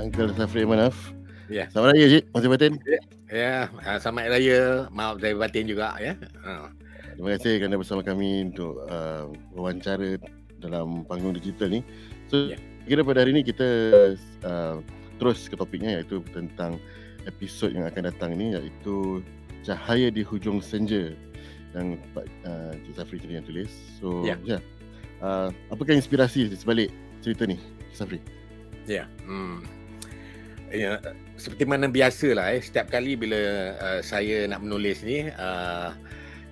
Uncle Safri Manaf. Ya. Selamat Raya, Cik. Masih batin. Ya, selamat Raya. Maaf saya batin juga ya. Terima kasih kerana bersama kami untuk wawancara dalam panggung digital ni. So, kira pada hari ni kita terus ke topiknya, iaitu tentang episod yang akan datang ni, iaitu Cahaya di Hujung Senja yang Cik Safri tadi yang tulis. So, apakah inspirasi sebalik cerita ni, Cik Safri? Ya, seperti mana biasalah setiap kali bila saya nak menulis ni,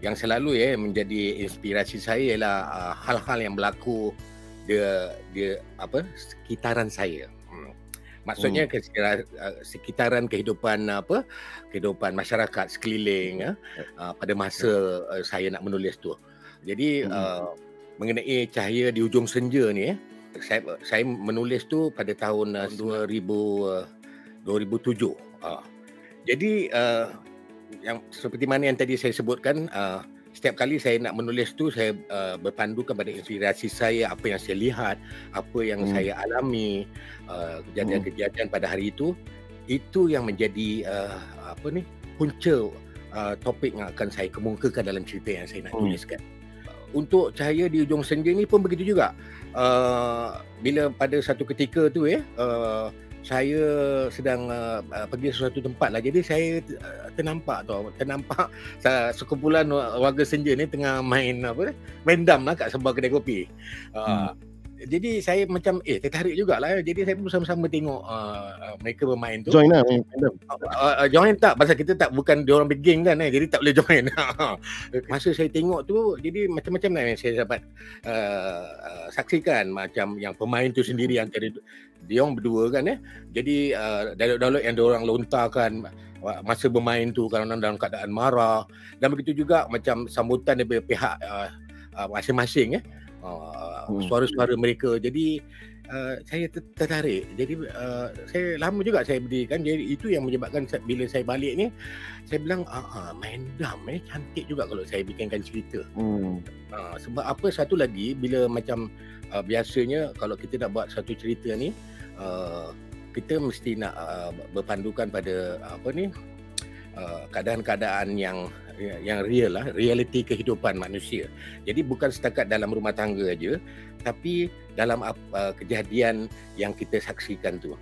yang selalu menjadi inspirasi saya ialah hal-hal yang berlaku dia sekitaran saya. Maksudnya sekitaran kehidupan kehidupan masyarakat sekeliling pada masa saya nak menulis tu. Jadi mengenai Cahaya di Hujung Senja ni, saya menulis tu pada tahun 2007. Jadi yang seperti mana yang tadi saya sebutkan, setiap kali saya nak menulis tu, saya berpandukan pada inspirasi saya, apa yang saya lihat, apa yang saya alami, kejadian-kejadian pada hari itu yang menjadi punca topik yang akan saya kemukakan dalam cerita yang saya nak tuliskan. Untuk Cahaya di Hujung Senja ni pun begitu juga. Bila pada satu ketika tu saya sedang pergi ke suatu tempat lah. Jadi saya ternampak sekumpulan warga senja ni tengah main dam lah kat sebuah kedai kopi. Jadi saya macam tertarik jugalah. Jadi saya pun sama-sama tengok mereka bermain tu. Join lah main dam. Join tak, pasal kita bukan diorang big gang kan, jadi tak boleh join. Masa saya tengok tu, jadi macam-macam lah yang saya dapat saksikan. Macam yang pemain tu sendiri antara diorang berdua kan. Jadi dialog-dialog yang diorang lontarkan masa bermain tu kadang-kadang dalam keadaan marah, dan begitu juga macam sambutan daripada pihak masing-masing suara-suara mereka. Jadi saya tertarik. Jadi saya lama juga saya berdirikan. Jadi itu yang menyebabkan bila saya balik ni, saya bilang main dam cantik juga kalau saya bikinkan cerita. Sebab apa, satu lagi, bila macam biasanya kalau kita nak buat satu cerita ni, kita mesti nak berpandukan pada keadaan-keadaan yang real lah, realiti kehidupan manusia. Jadi bukan setakat dalam rumah tangga aja, tapi dalam kejadian yang kita saksikan tu.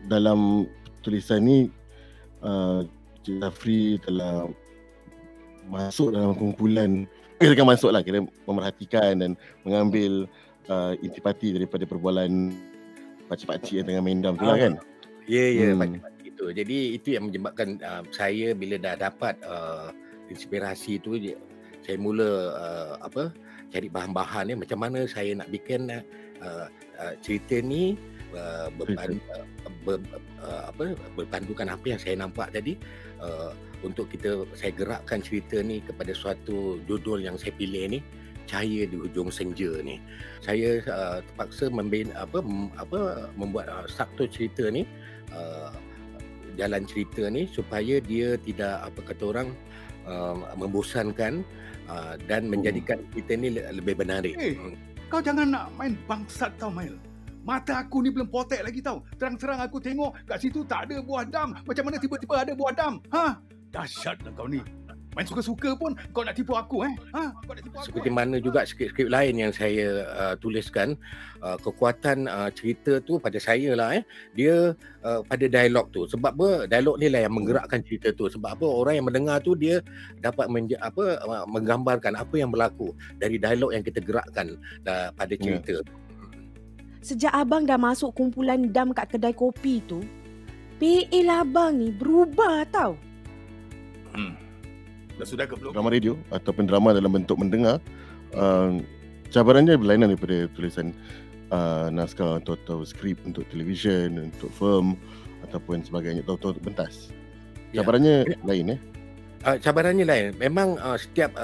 Dalam tulisan ni, Cik Safri telah masuk dalam kumpulan, kira memerhatikan dan mengambil intipati daripada perbualan pakcik-pakcik yang tengah main dam tu lah kan? Ya, pakcik-pakcik itu. Jadi itu yang menyebabkan saya bila dah dapat inspirasi tu, saya mula cari bahan-bahan macam mana saya nak bikin cerita ni berpandukan apa yang saya nampak tadi, untuk saya gerakkan cerita ni kepada suatu judul yang saya pilih ni, Cahaya di Hujung Senja ni. Saya terpaksa membuat struktur cerita ni, jalan cerita ni, supaya dia tidak membosankan dan menjadikan cerita ni lebih menarik. Kau jangan nak main bangsat tau, Mail. Mata aku ni belum potek lagi tau. Terang-terang aku tengok kat situ tak ada buah dam. Macam mana tiba-tiba ada buah dam? Dahsyatlah kau ni. Main suka-suka pun kau nak tipu aku Kau nak tipu aku. Seperti mana juga skrip-skrip lain yang saya tuliskan, kekuatan cerita tu pada saya lah dia pada dialog tu. Sebab apa? Dialog ni lah yang menggerakkan cerita tu. Sebab apa? Orang yang mendengar tu dia dapat menggambarkan apa yang berlaku dari dialog yang kita gerakkan pada cerita. Sejak abang dah masuk kumpulan dam kat kedai kopi tu, PL abang ni berubah tau. Dah sudah ke belum? Drama radio ataupun drama dalam bentuk mendengar, cabarannya berlainan daripada tulisan naskah atau skrip untuk televisyen, untuk film ataupun sebagainya, atau pentas. Cabarannya lain Cabarannya lain. Memang setiap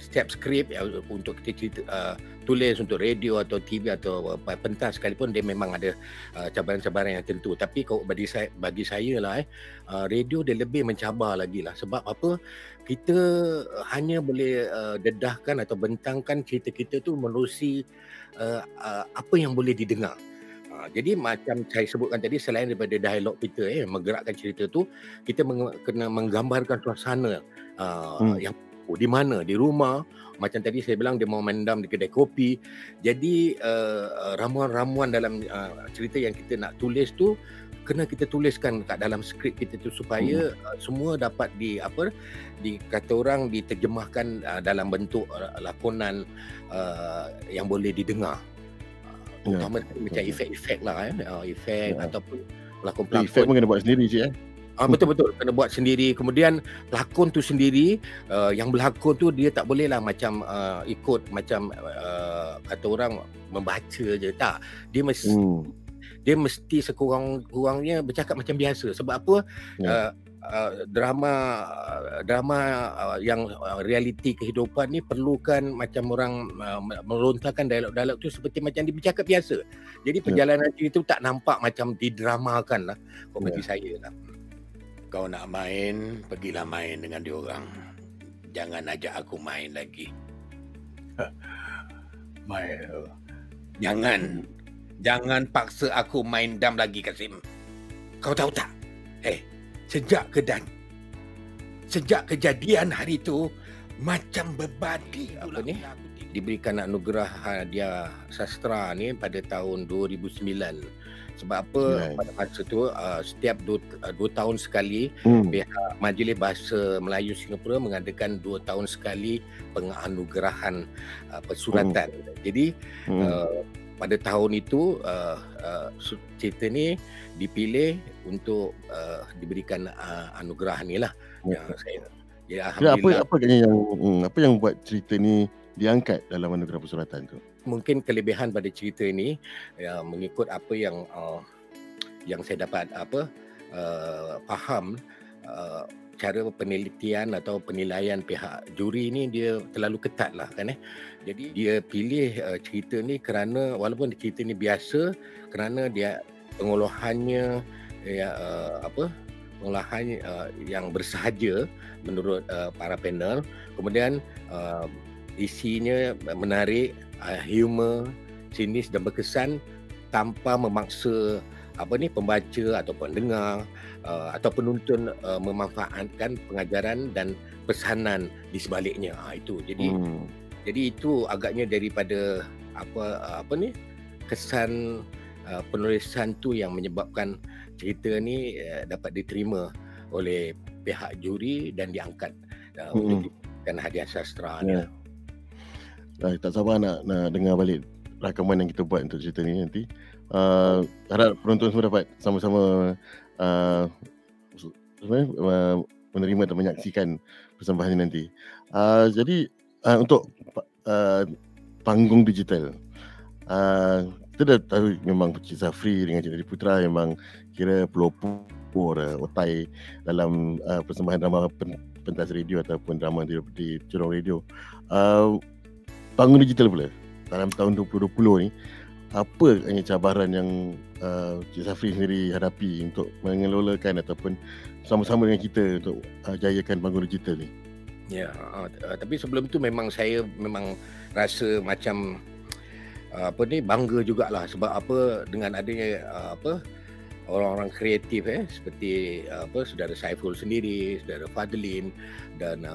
setiap skrip untuk kita cerita, tulis untuk radio atau TV atau pentas sekalipun, dia memang ada cabaran-cabaran yang tentu. Tapi kalau bagi saya lah, radio dia lebih mencabar lagi lah. Sebab apa? Kita hanya boleh dedahkan atau bentangkan cerita kita tu menerusi apa yang boleh didengar. Jadi macam saya sebutkan tadi, selain daripada dialog kita menggerakkan cerita tu, kita kena menggambarkan suasana yang di mana, di rumah. Macam tadi saya bilang dia mau mendam di kedai kopi. Jadi ramuan-ramuan dalam cerita yang kita nak tulis tu kena kita tuliskan kat dalam skrip kita tu supaya semua dapat kata orang diterjemahkan dalam bentuk lakonan yang boleh didengar. Terutama macam efek-efek lah efek ataupun pelakon-pelakon. Efek pun kena buat sendiri je Betul-betul kena buat sendiri. Kemudian pelakon tu sendiri, yang berlakon tu dia tak boleh lah macam ikut macam kata orang membaca je, tak. Dia mesti sekurang-kurangnya bercakap macam biasa. Sebab apa? Drama yang realiti kehidupan ni perlukan macam orang melontarkan dialog-dialog tu seperti macam dia bercakap biasa. Jadi perjalanan cerita tu tak nampak macam didramakan lah. Komedi saya lah. Kau nak main, pergilah main dengan diorang. Jangan ajak aku main lagi. Jangan paksa aku main dam lagi, Kasim. Kau tahu tak? Sejak kejadian hari tu, macam berbadi apa ni? Diberikan anugerah hadiah sastra ni pada tahun 2009. Sebab apa? Pada masa tu setiap 2 tahun sekali pihak Majlis Bahasa Melayu Singapura mengadakan 2 tahun sekali penganugerahan persuratan. Jadi pada tahun itu cerita ni dipilih untuk diberikan anugerah ni lah. Alhamdulillah. Apa yang buat cerita ni diangkat dalam anugerah persuratan tu? Mungkin kelebihan pada cerita ini mengikut apa yang saya dapat faham, cara penelitian atau penilaian pihak juri ni dia terlalu ketat lah kan. Jadi dia pilih cerita ni kerana walaupun cerita ni biasa, kerana dia pengolahannya pengolahan yang bersahaja menurut para panel. Kemudian isinya menarik, humor, sinis dan berkesan tanpa memaksa pembaca atau pendengar atau penonton memanfaatkan pengajaran dan pesanan di sebaliknya. Itu. Jadi itu agaknya daripada kesan penulisan tu yang menyebabkan cerita ni dapat diterima oleh pihak juri dan diangkat untuk diberikan hadiah sastra ni. Tak sabar nak dengar balik rakaman yang kita buat untuk cerita ni nanti. Harap penonton semua dapat sama-sama menerima dan menyaksikan persembahan ini nanti. Jadi untuk panggung digital, kita dah tahu memang Cik Zafri dengan Cik Nadi Putra memang kira pelopor otai dalam persembahan drama pentas radio ataupun drama di Jurong Radio. Panggung digital pula dalam tahun 2020 ni, apa cabaran yang Cik Zafri sendiri hadapi untuk mengelolakan ataupun sama-sama dengan kita untuk jayakan panggung digital ni? Tapi sebelum tu saya memang rasa macam bangga jugalah. Sebab dengan adanya orang-orang kreatif seperti saudara Saiful sendiri, saudara Fadlin dan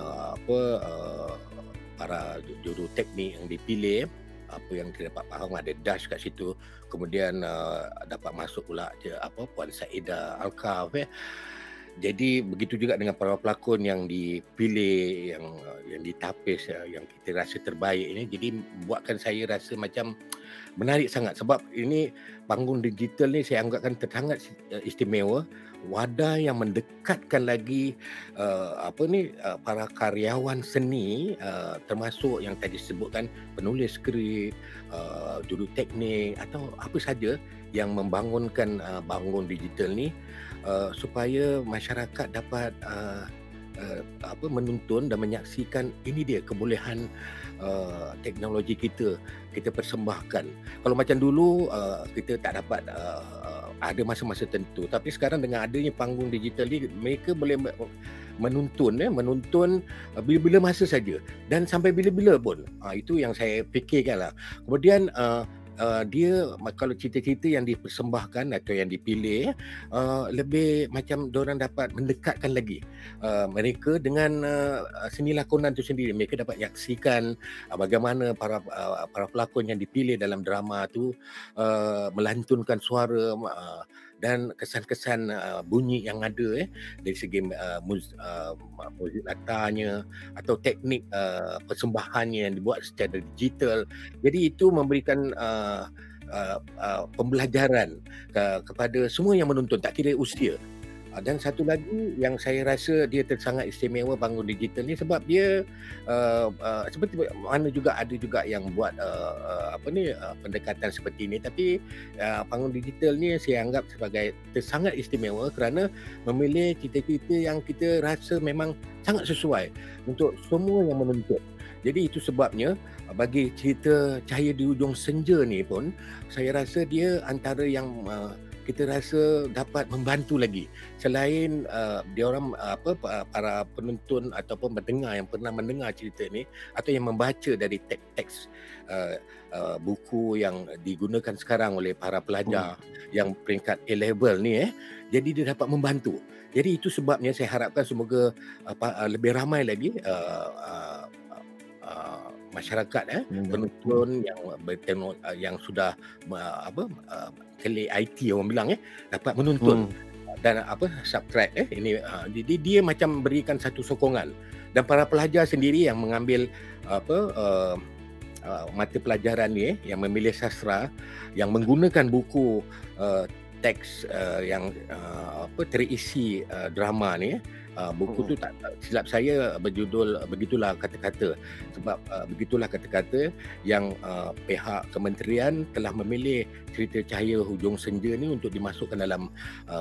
para juru teknik yang dipilih, apa yang kita dapat faham ada Dash kat situ. Kemudian dapat masuk pula Puan Saida Alkaf. Jadi begitu juga dengan para pelakon yang dipilih, yang ditapis, yang kita rasa terbaik ini. Jadi buatkan saya rasa macam menarik sangat. Sebab ini panggung digital ni saya anggapkan sangat istimewa. Wadah yang mendekatkan lagi para karyawan seni, termasuk yang tadi disebutkan penulis skrip, juru teknik atau apa saja yang membangunkan panggung digital ni, supaya masyarakat dapat menonton dan menyaksikan ini dia kebolehan teknologi kita persembahkan. Kalau macam dulu kita tak dapat ada masa-masa tentu, tapi sekarang dengan adanya panggung digital ni mereka boleh menonton bila-bila masa saja dan sampai bila-bila pun. Itu yang saya fikirkanlah. Kemudian dia kalau cerita-cerita yang dipersembahkan atau yang dipilih lebih macam diorang dapat mendekatkan lagi mereka dengan seni lakonan itu sendiri. Mereka dapat yaksikan bagaimana para pelakon yang dipilih dalam drama tu melantunkan suara dan kesan-kesan bunyi yang ada dari segi muzik latanya atau teknik persembahannya yang dibuat secara digital. Jadi itu memberikan pembelajaran kepada semua yang menonton, tak kira usia. Dan satu lagi yang saya rasa dia sangat istimewa Panggung Digital ni sebab dia seperti mana juga ada juga yang buat pendekatan seperti ini, tapi Panggung Digital ni saya anggap sebagai sangat istimewa kerana memilih cerita-cerita yang kita rasa memang sangat sesuai untuk semua yang menonton. Jadi itu sebabnya bagi cerita Cahaya di Ujung Senja ni pun saya rasa dia antara yang kita rasa dapat membantu lagi selain diorang para penonton ataupun pendengar yang pernah mendengar cerita ni atau yang membaca dari teks-teks buku yang digunakan sekarang oleh para pelajar yang peringkat A-level ni jadi dia dapat membantu. Jadi itu sebabnya saya harapkan semoga lebih ramai lagi masyarakat penonton yang sudah kelik IT orang bilang dapat menonton dan subscribe ini jadi dia macam berikan satu sokongan, dan para pelajar sendiri yang mengambil mata pelajaran ni yang memilih sastra yang menggunakan buku teks yang terisi drama ni. Buku tu tak silap saya berjudul Begitulah Kata-Kata, sebab begitulah kata-kata yang pihak kementerian telah memilih cerita Cahaya Hujung Senja ni untuk dimasukkan dalam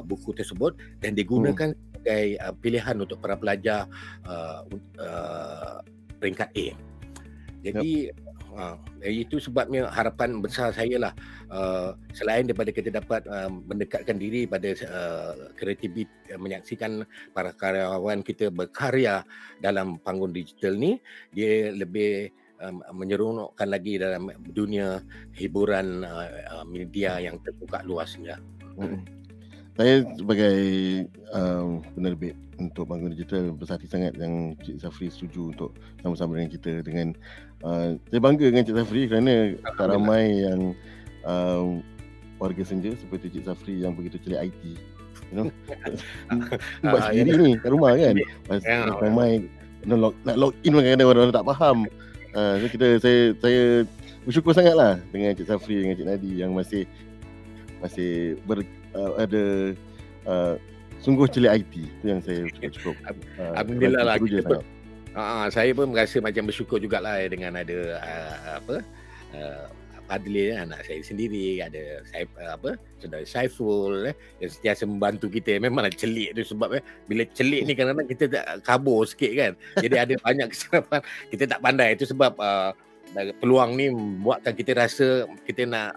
buku tersebut dan digunakan sebagai pilihan untuk para pelajar peringkat A. Jadi itu sebabnya harapan besar saya lah, selain daripada kita dapat mendekatkan diri pada kreativiti, menyaksikan para karyawan kita berkarya dalam panggung digital ni, dia lebih menyeronokkan lagi dalam dunia hiburan media yang terbuka luasnya. Saya sebagai penerbit untuk Panggung Digital berhati sangat yang Cik Zafri setuju untuk sama-sama dengan kita. Saya bangga dengan Cik Zafri kerana tak ramai yang warga Senja seperti Cik Zafri yang begitu celik IT. Buat sendiri ni kat rumah kan. Ramai nak log in kadang-kadang orang tak faham. Saya bersyukur sangatlah dengan Cik Zafri dengan Cik Nadi yang masih ada sungguh celik IT. Itu yang saya cukup alhamdulillah lah. Saya pun merasa macam bersyukur jugalah dengan ada Fadli, anak saya sendiri, ada saudara Saiful yang sentiasa membantu kita. Memanglah celik tu sebab bila celik ni kadang-kadang kita tak kabur sikit kan. Jadi ada banyak kesilapan kita tak pandai. Itu sebab peluang ni buatkan kita rasa kita nak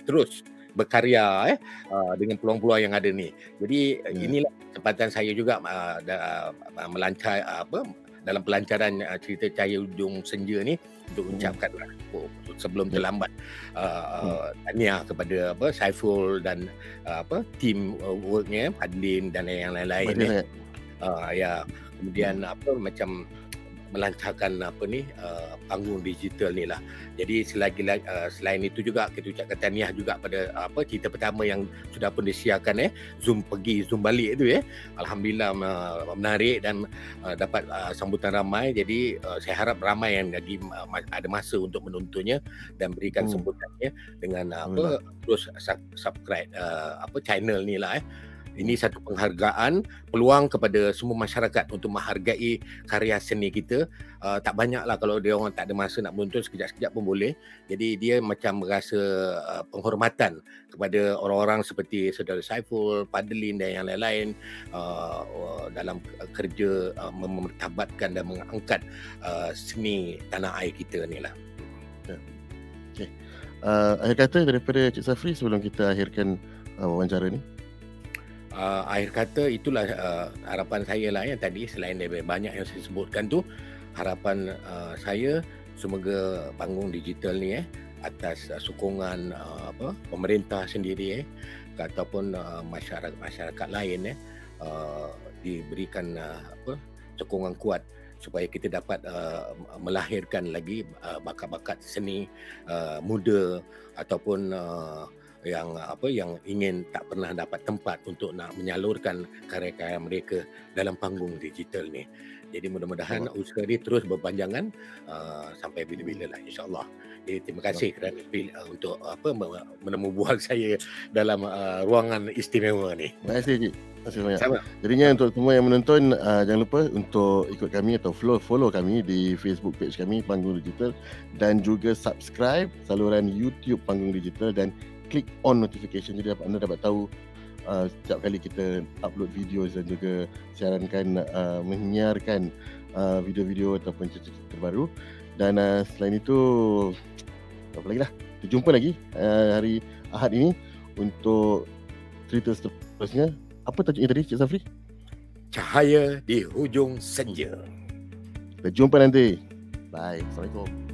terus berkarya dengan peluang-peluang yang ada ni. Jadi inilah kesempatan saya juga melancar dalam pelancaran cerita Cahaya Ujung Senja ni untuk ucapkan sebelum terlambat tahniah kepada Saiful dan team worknya, Adlin dan yang lain-lain kemudian macam melancarkan panggung digital ni lah. Jadi selain itu juga kita ucapkan tahniah juga pada cerita pertama yang sudah pun disiarkan Zoom pergi Zoom balik tu alhamdulillah menarik dan dapat sambutan ramai. Jadi saya harap ramai yang lagi ada masa untuk menontonnya dan berikan sambutannya dengan terus subscribe channel ni lah. Ini satu penghargaan, peluang kepada semua masyarakat untuk menghargai karya seni kita. Tak banyaklah kalau dia orang tak ada masa nak menonton, sekejap-sekejap pun boleh. Jadi dia macam merasa penghormatan kepada orang-orang seperti saudara Saiful, Padlin dan yang lain-lain dalam kerja memertabatkan dan mengangkat seni tanah air kita ni lah. Okay. Akhir kata daripada Cik Zafri sebelum kita akhirkan wawancara ni. Akhir kata itulah harapan saya lah yang tadi, selain daripada banyak yang saya sebutkan tu, harapan saya semoga panggung digital ni atas sokongan pemerintah sendiri ataupun masyarakat lain diberikan sokongan kuat supaya kita dapat melahirkan lagi bakat-bakat seni muda ataupun yang ingin tak pernah dapat tempat untuk nak menyalurkan karya-karya mereka dalam panggung digital ni. Jadi mudah-mudahan usaha ni terus berpanjangan sampai bila-bila lah, insya-Allah. Jadi terima kasih kerana untuk menemu bual saya dalam ruangan istimewa ni. Terima kasih Cik. Terima kasih banyak. Sama. Jadinya untuk semua yang menonton, jangan lupa untuk ikut kami atau follow kami di Facebook page kami Panggung Digital, dan juga subscribe saluran YouTube Panggung Digital dan klik on notification, jadi anda dapat tahu setiap kali kita upload video dan juga siarankan menyiarkan video-video ataupun cerita terbaru. Dan selain itu, apa lagi dah, kita jumpa lagi hari Ahad ini untuk cerita seterusnya. Apa tajuknya tadi Cik Safri? Cahaya di hujung senja. Kita jumpa nanti. Bye. Assalamualaikum.